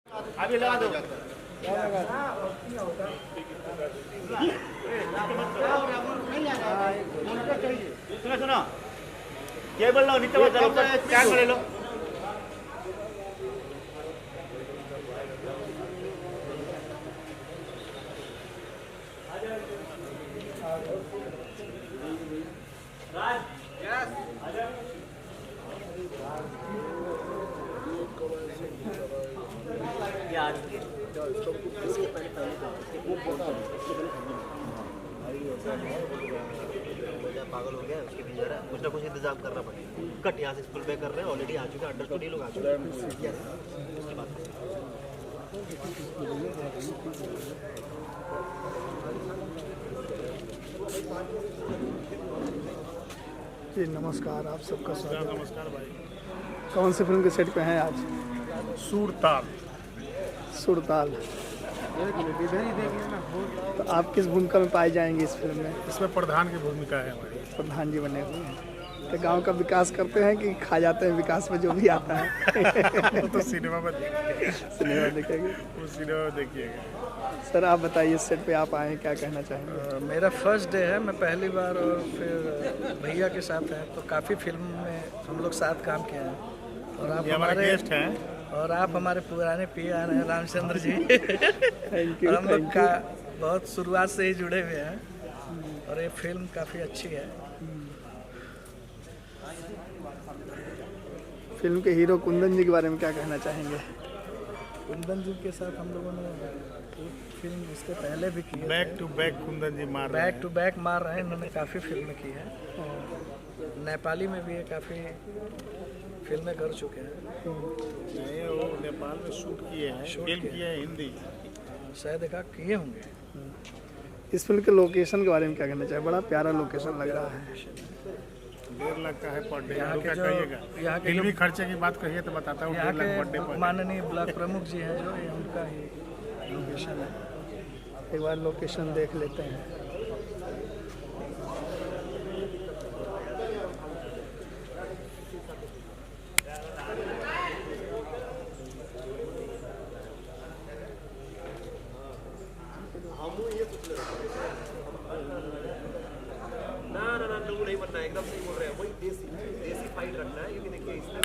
अभी लगा दो। सुनो सुनो, केबल लो नीचे मत चलो, स्टैंड ले लो। पागल हो गया उसके भेज रहा है, कुछ ना कुछ इंतजाम करना पड़ेगा। कट यहाँ से स्कूल पे कर रहे हैं, ऑलरेडी आ चुके हैं, अंडरस्टूड ये लोग आ चुके हैं। उसके बाद जी नमस्कार, आप सबका स्वागत है। नमस्कार भाई। कौन सी फिल्म के सेट पे हैं आज? सूरताल। सुरताल। तो आप किस भूमिका में पाए जाएंगे इस फिल्म में? इसमें प्रधान की भूमिका है हमारी। प्रधान जी बने हुए हैं। तो गांव का विकास करते हैं कि खा जाते हैं विकास में जो भी आता है? वो तो सिनेमा में देखेंगे। सिनेमा देखेंगे। वो सिनेमा में देखिएगा। सर आप बताइए, सेट पे आप आए, क्या कहना चाहेंगे? मेरा फर्स्ट डे है, मैं पहली बार और फिर भैया के साथ हैं, तो काफ़ी फिल्म में हम लोग साथ काम किए हैं। और आप हमारे गेस्ट हैं। और आप हमारे पुराने पीआर हैं रामचंद्र जी। Thank you. और हम लोग का बहुत शुरुआत से ही जुड़े हुए हैं और ये फिल्म काफ़ी अच्छी है। फिल्म के हीरो कुंदन जी के बारे में क्या कहना चाहेंगे? कुंदन जी के साथ हम लोगों ने एक फिल्म इसके पहले भी की है। बैक टू बैक कुंदन जी मार रहे हैं। बैक टू बैक मार रहे हैं, इन्होंने काफ़ी फिल्में की है। नेपाली में भी ये काफ़ी फिल्में कर चुके हैं। नहीं, वो नेपाल में शूट किए हैं, फिल्म किए हैं हिंदी। शायद एक किए होंगे। इस फिल्म के लोकेशन के बारे में क्या कहना चाहिए? बड़ा प्यारा लोकेशन लग रहा है। 1.5 लाख का है पर डे। यहाँ के क्या जो कहिएगा? यहाँ के फिल्मी खर्चे की बात कहिए तो बताता हूँ। यहाँ 1.5 लाख पर डे के पर। माननीय ब्लॉक प्रमुख जी हैं जो, ये उनका ही लोकेशन है। एक बार लोकेशन देख लेते हैं। ना नहीं बनना है, एकदम सही बोल रहे हैं। वही देसी फाइट रखना है, क्योंकि देखिए इसमें